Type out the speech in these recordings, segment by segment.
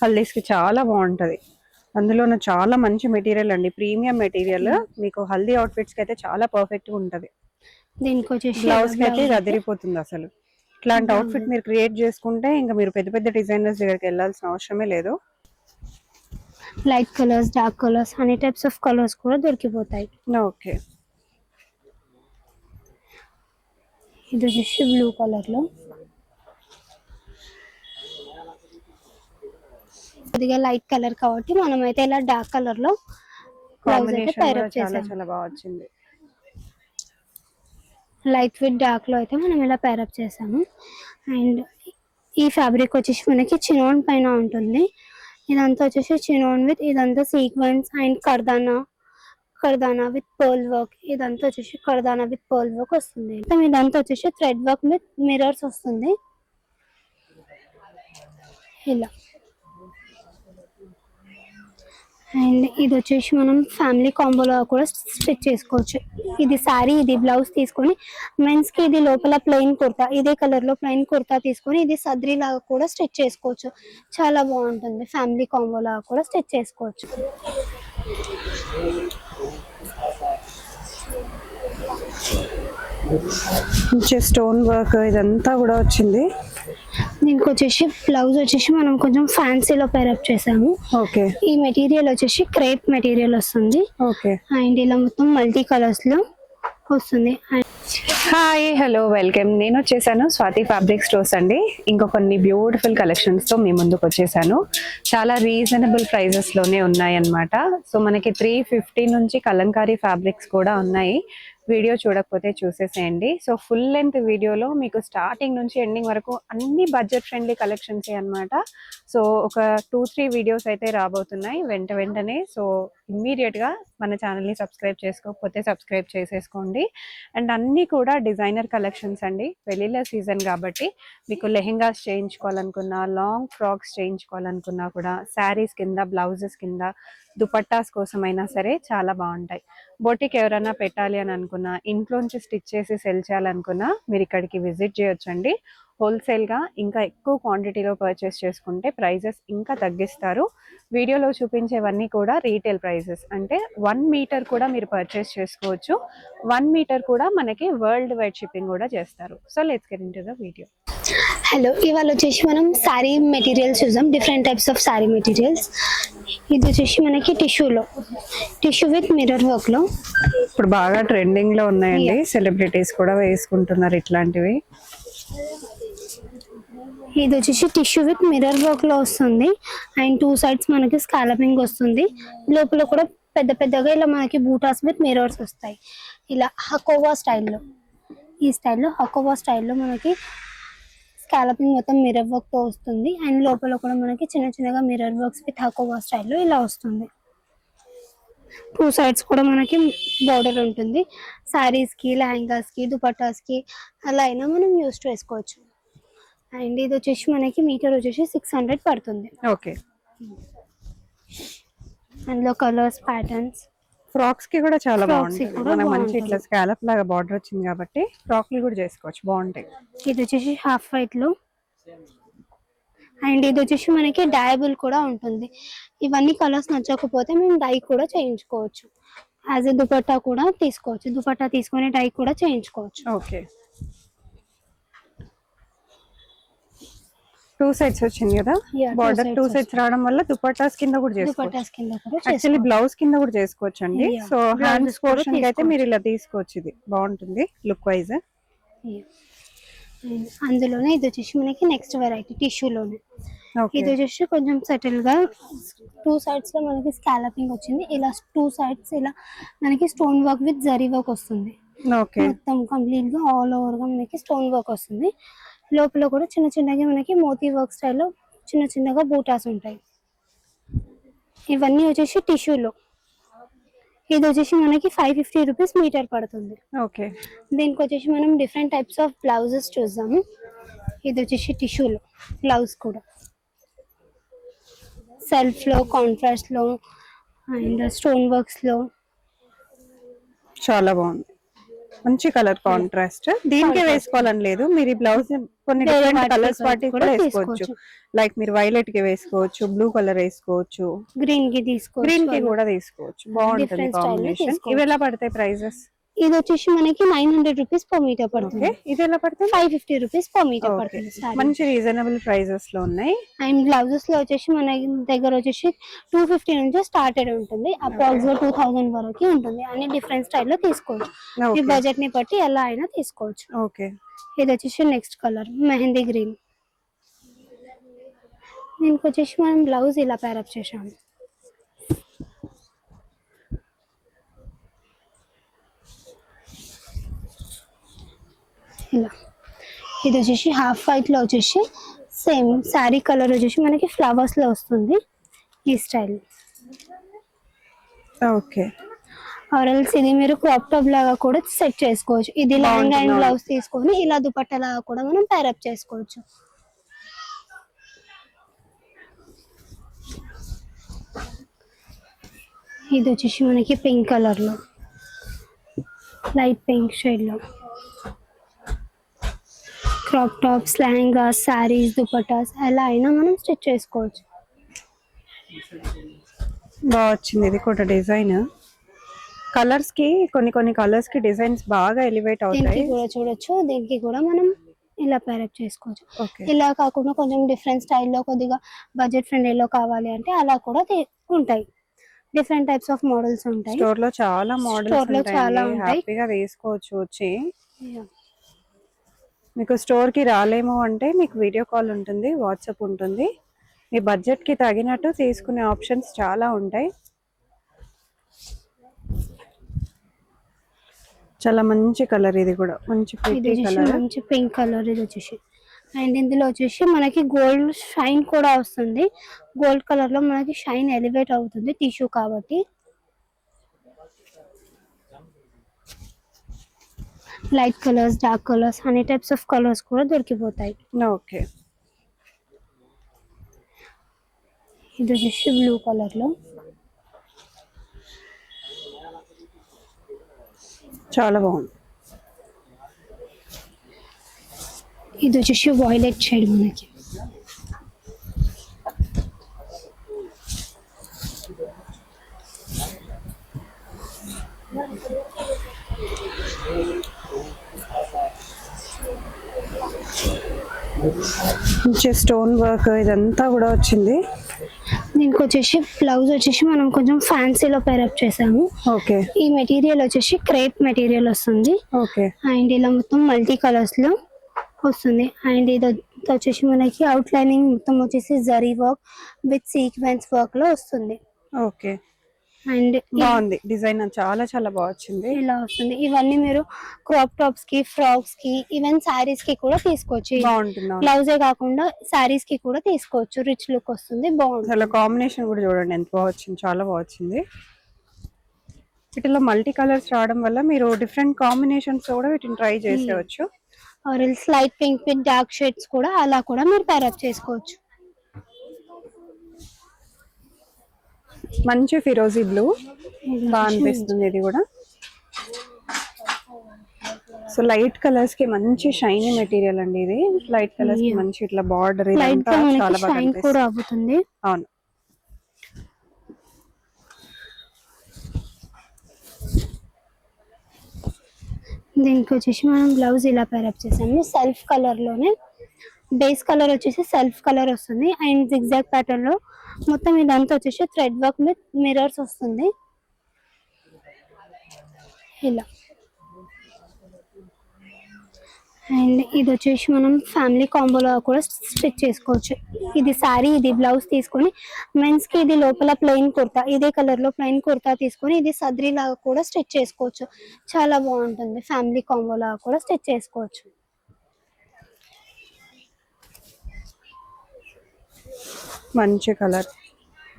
హల్దీస్ కి చాలా బాగుంటది. అందులోనూ చాలా మంచి మెటీరియల్ అండి, ప్రీమియం మెటీరియల్. మీకు హల్దీ అవుట్ఫిట్స్ కి అయితే చాలా పర్ఫెక్ట్ గా ఉంటది. దీనికి వచ్చేసి బ్లౌజ్ కి అయితే అదిరిపోతుంది అసలు. ఇట్లాంటి అవుట్ఫిట్ మీరు క్రియేట్ చేసుకుంటే ఇంకా మీరు పెద్ద పెద్ద డిజైనర్స్ దగ్గరికి వెళ్ళాల్సిన అవసరమే లేదు. లైట్ కలర్స్, డార్క్ కలర్స్, అన్ని టైప్స్ ఆఫ్ కలర్స్ కూడా దొరికిపోతాయి. ఓకే, ఇది వచ్చేసి బ్లూ కలర్ లో కొద్దిగా లైట్ కలర్ కాబట్టి మనం అయితే ఇలా డార్క్ కలర్ లో బ్లౌజ్ అయితే పైరప్ చేసాం. చాలా బాగా వచ్చింది. లైట్ విత్ డార్క్ లో అయితే మనం ఇలా పైరప్ చేసాము. అండ్ ఈ ఫ్యాబ్రిక్ వచ్చేసి మనకి చినోన్ పైన ఉంటుంది. ఇదంతా వచ్చేసి చినోన్ విత్ ఇదంతా సీక్వెన్స్ అండ్ కర్దానా విత్ పర్ల్ వర్క్. ఇదంతా వచ్చేసి కర్దానా విత్ పర్ల్ వర్క్ వస్తుంది. ఇదంతా వచ్చేసి థ్రెడ్ వర్క్ విత్ మిర్రర్స్ వస్తుంది ఇలా. అండ్ ఇది వచ్చేసి మనం ఫ్యామిలీ కాంబోలో కూడా స్టిచ్ చేసుకోవచ్చు. ఇది శారీ, ఇది బ్లౌజ్ తీసుకొని మెన్స్ కి ఇది లోపల ప్లెయిన్ కుర్తా, ఇదే కలర్ లో ప్లెయిన్ కుర్తా తీసుకొని ఇది సద్రీ లాగా కూడా స్టిచ్ చేసుకోవచ్చు. చాలా బాగుంటుంది. ఫ్యామిలీ కాంబో లాగా కూడా స్టిచ్ చేసుకోవచ్చు. స్టోన్ వర్క్ ఇదంతా కూడా వచ్చింది. దీనికి వచ్చేసి బ్లౌజ్ వచ్చేసి మనం కొంచెం ఫ్యాన్సీలో పేరప్ చేసాము. ఓకే, ఈ మెటీరియల్ వచ్చేసి క్రేప్ మెటీరియల్ వస్తుంది. ఓకే, అండ్ ఇలా మొత్తం మల్టీ కలర్స్ లో వస్తుంది. Hi, hello, welcome. నేను వచ్చేసాను స్వాతి ఫ్యాబ్రిక్ స్టోర్స్ అండి. ఇంకో కొన్ని బ్యూటిఫుల్ కలెక్షన్స్ తో మీ ముందుకు వచ్చేసాను. చాలా రీజనబుల్ ప్రైజెస్ లోనే ఉన్నాయి అన్నమాట. సో మనకి 350 నుంచి కలంకారీ ఫ్యాబ్రిక్స్ కూడా ఉన్నాయి. వీడియో చూడకపోతే చూసేసేయండి. సో ఫుల్ లెంత్ వీడియోలో మీకు స్టార్టింగ్ నుంచి ఎండింగ్ వరకు అన్ని బడ్జెట్ ఫ్రెండ్లీ కలెక్షన్స్ అన్నమాట. సో ఒక 2-3 వీడియోస్ అయితే రాబోతున్నాయి వెంటనే. సో ఇమ్మీడియట్ గా మన ఛానల్ని సబ్స్క్రైబ్ చేసుకోకపోతే సబ్స్క్రైబ్ చేసేసుకోండి. అండ్ అన్నీ కూడా డిజైనర్ కలెక్షన్స్ అండి. పెళ్ళిళ్ళ సీజన్ కాబట్టి మీకు లెహెంగాస్ చేయించుకోవాలనుకున్నా, లాంగ్ ఫ్రాక్స్ చేయించుకోవాలనుకున్నా కూడా, శారీస్ కింద, బ్లౌజెస్ కింద, దుపట్టాస్ కోసమైనా సరే చాలా బాగుంటాయి. బొటిక్ ఎవరైనా పెట్టాలి అని అనుకున్నా, ఇంట్లోంచి స్టిచ్ చేసి సెల్ చేయాలనుకున్నా మీరు ఇక్కడికి విజిట్ చేయొచ్చండి. హోల్సేల్గా ఇంకా ఎక్కువ క్వాంటిటీలో పర్చేస్ చేసుకుంటే ప్రైజెస్ ఇంకా తగ్గిస్తారు. వీడియోలో చూపించేవన్నీ కూడా రీటైల్ ప్రైజెస్, అంటే 1 మీటర్ కూడా మీరు పర్చేస్ చేసుకోవచ్చు. 1 మీటర్ కూడా మనకి వరల్డ్ వైడ్ షిప్పింగ్ కూడా చేస్తారు. So let's get into the video. Hello, ఇవాళ వచ్చేసి మనం శారీ మెటీరియల్స్ చూద్దాం. Different types of sari materials. ఇది వచ్చేసి మనకి టిష్యూ విత్ మిర్రర్ వర్క్ లో ఇప్పుడు బాగా ట్రెండింగ్ లో ఉన్నాయండి. సెలబ్రిటీస్ కూడా వేసుకుంటున్నారు ఇట్లాంటివి. ఇది వచ్చేసి టిష్యూ విత్ మిర్రర్ వర్క్ లో వస్తుంది. అండ్ 2 సైడ్స్ మనకి స్కాలపింగ్ వస్తుంది. లోపల కూడా పెద్ద పెద్దగా ఇలా మనకి బూటాస్ విత్ మిర్రర్స్ వస్తాయి. ఇలా హకోవా స్టైల్లో, ఈ స్టైల్లో హకోవా స్టైల్లో మనకి స్కాలపింగ్ మొత్తం మిర్రర్ వర్క్ తో వస్తుంది. అండ్ లోపల కూడా మనకి చిన్న చిన్నగా మిర్రర్ వర్క్స్ విత్ హకోవా స్టైల్లో ఇలా వస్తుంది. 2 సైడ్స్ కూడా మనకి బోర్డర్ ఉంటుంది. శారీస్ కి, లెహంగాస్ కి, దుపట్టాస్ కి అలా అయినా మనం యూస్ చేసుకోవచ్చు. అండ్ ఇది వచ్చేసి మనకి మీటర్ వచ్చేసి 600 పడుతుంది. ఓకే, అందులో కలర్స్, ప్యాటర్న్స్. ఫ్రాక్స్ కి కూడా చాలా బాగుంటుంది. మనకు మంచి ఇట్లా స్కాలప్ లాగా బార్డర్ వచ్చింది కాబట్టి ఫ్రాక్లు కూడా చేసుకోవచ్చు, బాగుంటాయి. ఇది వచ్చేసి హాఫ్ వైట్ లో. అండ్ ఇది వచ్చేసి మనకి డయబుల్ కూడా ఉంటుంది. ఇవన్నీ కలర్స్ నచ్చకపోతే మేము డై కూడా చేయించుకోవచ్చు. యాజ్ ఎ దుపట్టా కూడా తీసుకోవచ్చు. దుపట్టా తీసుకొని డై కూడా చేయించుకోవచ్చు. ఓకే, 2 సైడ్స్ వచ్చింది కదా బార్డర్. 2 సైడ్స్ రావడం వల్ల దుపట్టాస్ కింద కూడా చేసుకోవచ్చు. యాక్చువల్లీ బ్లౌజ్ కింద కూడా చేసుకోవచ్చు అండి. సో హ్యాండ్స్ పోర్షన్ కి అయితే మీరు ఇలా తీసుకోవచ్చు. ఇది బాగుంటుంది లుక్ వైజ్. అందులోనే ఇది వచ్చేసి మనకి నెక్స్ట్ వెరైటీ టిష్యూలోనే. ఇది వచ్చేసి కొంచెం సెటిల్ గా 2 సైడ్స్ లో మనకి స్కాలపింగ్ వచ్చింది. ఇలా 2 సైడ్స్ ఇలా మనకి stone work with zari work వస్తుంది. మొత్తం కంప్లీట్ గా ఆల్ ఓవర్ గా మనకి స్టోన్ వర్క్ వస్తుంది. లోపల కూడా చిన్న చిన్నగా మనకి మోతీ వర్క్ స్టైల్లో చిన్న చిన్నగా బూటాస్ ఉంటాయి. ఇవన్నీ వచ్చేసి టిష్యూలో. ఇది వచ్చేసి మనకి 550 రూపీస్ మీటర్ పడుతుంది. ఓకే, దీనికి వచ్చేసి మనం డిఫరెంట్ టైప్స్ ఆఫ్ బ్లౌజెస్ చూద్దాము. ఇది వచ్చేసి టిష్యూలో బ్లౌజ్ కూడా సెల్ఫ్ లో, కాంట్రాస్ట్ లో అండ్ స్టోన్ వర్క్స్ లో చాలా బాగుంది. మంచి కలర్ కాంట్రాస్ట్. దీనికే వేసుకోవాలని లేదు, మీరు ఈ బ్లౌజ్ కొన్ని వేరే డిఫరెంట్ వాటికి కలర్స్ వాటికి కూడా కూడా వేసుకోవచ్చు. లైక్ మీరు వైలెట్ కి వేసుకోవచ్చు, బ్లూ కలర్ వేసుకోవచ్చు, గ్రీన్ కి తీసుకోవచ్చు, గ్రీన్ కి కూడా తీసుకోవచ్చు. బాగుంటుంది Different style లో కాంబినేషన్. తీసుకోవచ్చు. ఇవి ఎలా పడతాయి ప్రైజెస్? ఇది వచ్చేసి మనకి 900 రూపీస్ పర్ మీటర్ ఓకే, పడుతుంది. ఇది ఎలా పడుతుంది? 550 రూపీస్ పర్ మీటర్ ఓకే, పడుతుంది సారీ. మంచి రీజనబుల్ ప్రైజెస్ లో ఉన్నాయి. అండ్ బ్లౌజెస్ లో వచ్చేసి మన దగ్గర వచ్చేసి 250 నుంచి స్టార్టెడ్ ఉంటుంది, అప్రాక్సిమేట్ 2000 వరకు ఉంటుంది. అన్ని డిఫరెంట్ స్టైల్లో తీసుకోవచ్చు, మీ ఓకే బడ్జెట్ ని బట్టి ఎలా అయినా తీసుకోవచ్చు. ఓకే, ఇది వచ్చేసి నెక్స్ట్ కలర్ మెహందీ గ్రీన్. దీనికి వచ్చేసి మనం బ్లౌజ్ ఇలా ప్యారప్ చేసాము. ఇలా ఇది వచ్చేసి హాఫ్ వైట్ లో వచ్చేసి సేమ్ శారీ కలర్ వచ్చేసి మనకి ఫ్లవర్స్ లో వస్తుంది ఈ స్టైల్. ఓకే, ఆర్ఎల్స్ ఇది మీరు క్రాప్ టాప్ లాగా కూడా సెట్ చేసుకోవచ్చు. ఇది లాంగ్ అండ్ బాగుంటుంది. బ్లౌజ్ తీసుకొని ఇలా దుపట్టా లాగా కూడా మనం ప్యారప్ చేసుకోవచ్చు. ఇది వచ్చేసి మనకి పింక్ కలర్ లో, లైట్ పింక్ షేడ్ లో క్రాప్ టాప్స్, లెహంగాస్, శారీస్, దుపట్టాస్ ఎలా అయినా మనం స్టిచ్ చేసుకోవచ్చు. బాగా వచ్చింది ఇది కూడా డిజైన్. కలర్స్ కి కొన్ని కలర్స్ కి డిజైన్స్ బాగా ఎలివేట్ దీనికి అవుతాయి. కూడా చూడొచ్చు, దీనికి కూడా మనం ఇలా ప్యారప్ చేసుకోవచ్చు. ఓకే, ఇలా కాకుండా కొంచెం డిఫరెంట్ స్టైల్లో కొద్దిగా బడ్జెట్ ఫ్రెండ్లీలో కావాలి అంటే అలా కూడా ఉంటాయి. డిఫరెంట్ టైప్స్ ఆఫ్ మోడల్స్ ఉంటాయి. స్టోర్ లో చాలా మోడల్స్ Store లో చాలా ఉంటాయి, ఉంటాయి. హ్యాపీగా వేసుకోవచ్చు వచ్చి. Yeah. మీకు స్టోర్ కి రాలేము అంటే మీకు వీడియో కాల్ ఉంటుంది, వాట్సాప్ ఉంటుంది. మీ బడ్జెట్ కి తగినట్టు తీసుకునే ఆప్షన్స్ చాలా ఉంటాయి. చాలా మంచి కలర్, ఇది కూడా మంచి ఇది ప్రిటీ వచ్చేసి కలర్. మంచి పింక్ కలర్ ఇది వచ్చేసి. అండ్ ఇందులో వచ్చేసి మనకి గోల్డ్ షైన్ కూడా వస్తుంది. గోల్డ్ కలర్ లో మనకి షైన్ ఎలివేట్ అవుతుంది టిష్యూ కాబట్టి. లైట్ కలర్స్, డార్క్ కలర్స్ అన్ని టైప్స్ ఆఫ్ కలర్స్ కూడా దొరికిపోతాయి. ఓకే, ఇది వచ్చేసి బ్లూ కలర్ లో, చాలా బాగుంది. ఇది వచ్చేసి వైలెట్ షేడ్ మనకి. మంచి స్టోన్ వర్క్ ఇదంతా కూడా వచ్చింది. దీనికి వచ్చేసి బ్లౌజ్ వచ్చేసి మనం కొంచెం ఫ్యాన్సీలో పేరప్ చేసాము. ఓకే, ఈ మెటీరియల్ వచ్చేసి క్రేప్ మెటీరియల్ వస్తుంది. ఓకే, అండ్ ఇలా మొత్తం మల్టీ కలర్స్ లో వస్తుంది. అండ్ ఇది వచ్చేసి మనకి అవుట్ లైనింగ్ మొత్తం వచ్చేసి zari work with sequence work లో వస్తుంది. ఓకే, అండ్ బాగుంది డిజైన్, చాలా చాలా బాగా వచ్చింది. ఇలా వస్తుంది. ఇవన్నీ మీరు క్రాప్ టాప్స్ కి, ఫ్రాక్స్ కి, ఈవెన్ సారీస్ కి కూడా తీసుకోవచ్చు. బాగుంటుంది. బ్లౌజే కాకుండా సారీస్ కి కూడా తీసుకోవచ్చు, రిచ్ లుక్ వస్తుంది, బాగుంటుంది. అసలు కాంబినేషన్ కూడా చూడండి ఎంత బాగా వచ్చింది, చాలా బాగా వచ్చింది. వీటిలో మల్టీ కలర్స్ రావడం వల్ల మీరు డిఫరెంట్ కాంబినేషన్స్ కూడా వీటిని ట్రై చేసేవచ్చు. Or else light pink with dark shades కూడా అలా కూడా మీరు పేరప్ చేసుకోవచ్చు. మంచి ఫిరోజీ బ్లూ బాగా అనిపిస్తుంది ఇది కూడా. సో లైట్ కలర్స్ కి మంచి షైనీ మెటీరియల్ అండి ఇది. లైట్ కలర్స్ కి మంచి ఇట్లా బార్డర్ లైట్ గా చాలా మనకి బాగా షైన్ కూడా అవుతుంది. అవును, దీనికి వచ్చేసి మనం బ్లౌజ్ ఇలా పేరప్ చేసాము సెల్ఫ్ కలర్ లోనే. బేస్ కలర్ వచ్చేసి సెల్ఫ్ కలర్ వస్తుంది. అండ్ జిగ్జాగ్ ప్యాటర్న్ లో మొత్తం ఇదంతా వచ్చేసి థ్రెడ్ వర్క్ విత్ మిర్రర్స్ వస్తుంది ఇలా. అండ్ ఇది వచ్చేసి మనం ఫ్యామిలీ కాంబోలో కూడా స్టిచ్ చేసుకోవచ్చు. ఇది శారీ, ఇది బ్లౌజ్ తీసుకొని మెన్స్ కి ఇది లోపల ప్లెయిన్ కుర్తా, ఇదే కలర్ లో ప్లెయిన్ కుర్తా తీసుకొని ఇది సద్రీ లాగా కూడా స్టిచ్ చేసుకోవచ్చు. చాలా బాగుంటుంది. ఫ్యామిలీ కాంబో లాగా కూడా స్టిచ్ చేసుకోవచ్చు. మంచి కలర్.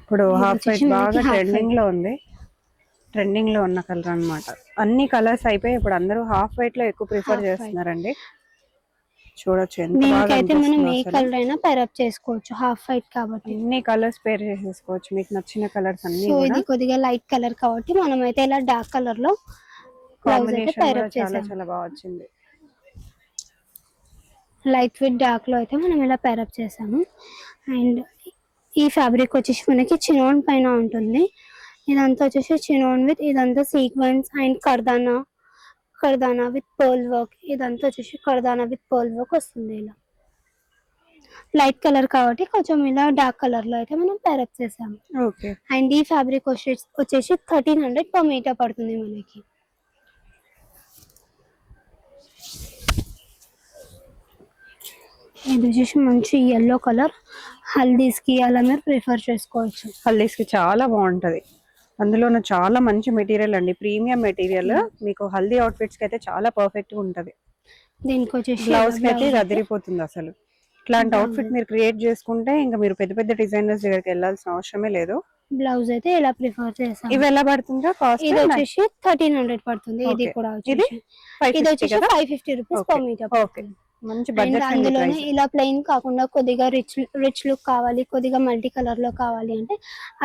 ఇప్పుడు హాఫ్ వైట్ బాగా ట్రెండింగ్ లో ఉంది, ట్రెండింగ్ లో ఉన్న కలర్ అన్నమాట. అన్ని కలర్స్ అయిపోయి ఇప్పుడు అందరూ హాఫ్ వైట్ లో ఎక్కువ ప్రిఫర్ చేస్తున్నారండి. చూడొచ్చు ఎంత బాగా దీనికైతే మనం ఏ అనిపిస్తుందో. కలర్ అయినా పేరప్ చేసుకోవచ్చు, హాఫ్ వైట్ కాబట్టి. అన్ని కలర్స్ పేర్ చేసేసుకోవచ్చు, మీకు నచ్చిన కలర్స్ అన్ని సో కూడా. ఇది కొద్దిగా లైట్ కలర్ కాబట్టి మనం అయితే ఇలా డార్క్ కలర్ లో బ్లౌజ్ అయితే కాంబినేషన్ కూడా పేరప్ చాలా చేసాము. చాలా బాగా వచ్చింది. లైట్ వెయిట్ డార్క్ లో అయితే మనం ఇలా పేరప్ చేసాము. అండ్ ఈ ఫ్యాబ్రిక్ వచ్చేసి మనకి చినోన్ పైన ఉంటుంది. ఇదంతా వచ్చేసి చినోన్ విత్ ఇదంతా సీక్వెన్స్ అండ్ కర్దానా విత్ పర్ల్ వర్క్. ఇదంతా వచ్చేసి కర్దానా విత్ పర్ల్ వర్క్ వస్తుంది. ఇలా లైట్ కలర్ కాబట్టి కొంచెం ఇలా డార్క్ కలర్ లో అయితే మనం పేరప్ చేసాము. ఓకే. అండ్ ఈ ఫ్యాబ్రిక్ వచ్చేసి 1300 per మీటర్ పడుతుంది మనకి. ఇది వచ్చేసి మంచి ఎల్లో కలర్, హల్దీస్ కి అలా మీరు ప్రిఫర్ చేసుకోవచ్చు. హల్దీస్ కి చాలా బాగుంటది. అందులోనూ చాలా మంచి మెటీరియల్ అండి, ప్రీమియం మెటీరియల్. మీకు హల్దీ అవుట్ఫిట్స్ కి అయితే చాలా పర్ఫెక్ట్ గా ఉంటది. దీనికి వచ్చేసి బ్లౌజ్ కి అయితే ఇది అదిరిపోతుంది అసలు. ఇట్లాంటి అవుట్ఫిట్ మీరు క్రియేట్ చేసుకుంటే ఇంకా మీరు పెద్ద పెద్ద డిజైనర్స్ దగ్గరికి వెళ్ళాల్సిన అవసరమే లేదు. బ్లౌజ్ అయితే ఎలా ప్రిఫర్ చేసాం. ఇవి ఎలా పడుతుందో కాస్ట్? ఇది వచ్చేసి 1300 పడుతుంది. ఇది కూడా ఇది ఇది వచ్చేసి 550 రూపీస్ per మీటర్. ఓకే, మంచి బడ్జెట్ ఫ్రెండ్లీ అందులోనే ప్రైస్. ఇలా ప్లెయిన్ కాకుండా కొద్దిగా రిచ్ లుక్ కావాలి, కొద్దిగా మల్టీ కలర్ లో కావాలి అంటే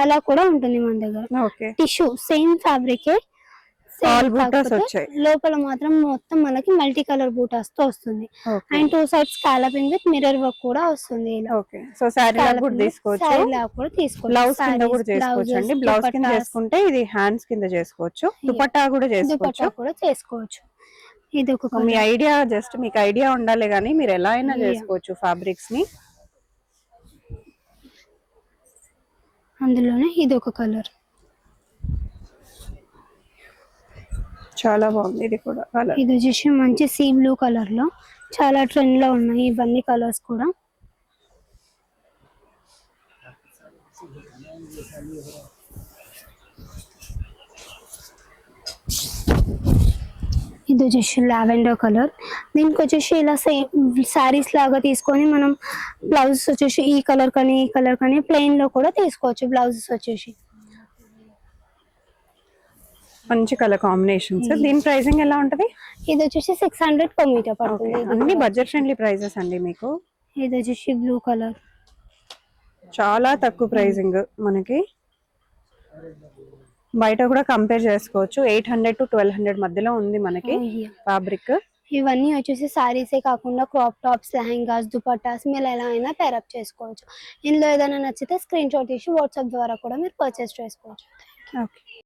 అలా కూడా ఉంటుంది మన దగ్గర. Okay, tissue same fabric all buttas వచ్చాయి. లోపల మాత్రం మొత్తం మనకి మల్టీ కలర్ బూటాస్ తో వస్తుంది. And 2 sides scalloping with mirror work కూడా వస్తుంది. ఓకే, సో సారీ లాగా కూడా తీసుకోవచ్చు, బ్లౌజ్ కింద కూడా చేసుకోవచ్చు అండి. బ్లౌజ్ కింద చేసుకుంటే ఇది హ్యాండ్స్ కింద చేసుకోవచ్చు, దుపట్టా కూడా చేసుకోవచ్చు. ఇది ఒక మీ ఐడియా, జస్ట్ మీకు ఐడియా ఉండాలి కానీ మీరు ఎలా అయినా చేసుకోవచ్చు ఫ్యాబ్రిక్స్ ని. అందులోనే ఇది ఒక కలర్ చాలా బాగుంది. ఇది కూడా కలర్, ఇది వచ్చేసి మంచి సీ బ్లూ కలర్ లో చాలా ట్రెండ్ లో ఉన్నాయి ఇవన్నీ కలర్స్ కూడా. ఇది వచ్చేసి లావెండర్ కలర్. దీనికి వచ్చేసి ఇలా సేమ్ శారీస్ లాగా తీసుకొని మనం బ్లౌజెస్ వచ్చేసి ఈ కలర్ కానీ ప్లెయిన్ లో కూడా తీసుకోవచ్చు. బ్లౌజెస్ వచ్చేసి మంచి కలర్ కాంబినేషన్స్. దీని ప్రైసింగ్ ఎలా ఉంటది? ఇది వచ్చేసి 600 per మీటర్ పడుతుంది. అన్ని బడ్జెట్ ఫ్రెండ్లీ ప్రైజెస్ అండి మీకు. ఇది వచ్చేసి బ్లూ కలర్, చాలా తక్కువ ప్రైసింగ్. మనకి బయట కూడా కంపేర్ చేసుకోవచ్చు. 800 to 1200 మధ్యలో ఉంది మనకి ఫ్యాబ్రిక్. ఇవన్నీ వచ్చేసి సారీసే కాకుండా క్రాప్ టాప్స్, లెహంగాస్, దుపట్టాస్ మీరు ఎలా అయినా పేరప్ చేసుకోవచ్చు. ఇందులో ఏదైనా నచ్చితే స్క్రీన్ షాట్ తీసి వాట్సాప్ ద్వారా కూడా మీరు పర్చేస్ చేసుకోవచ్చు. ఓకే.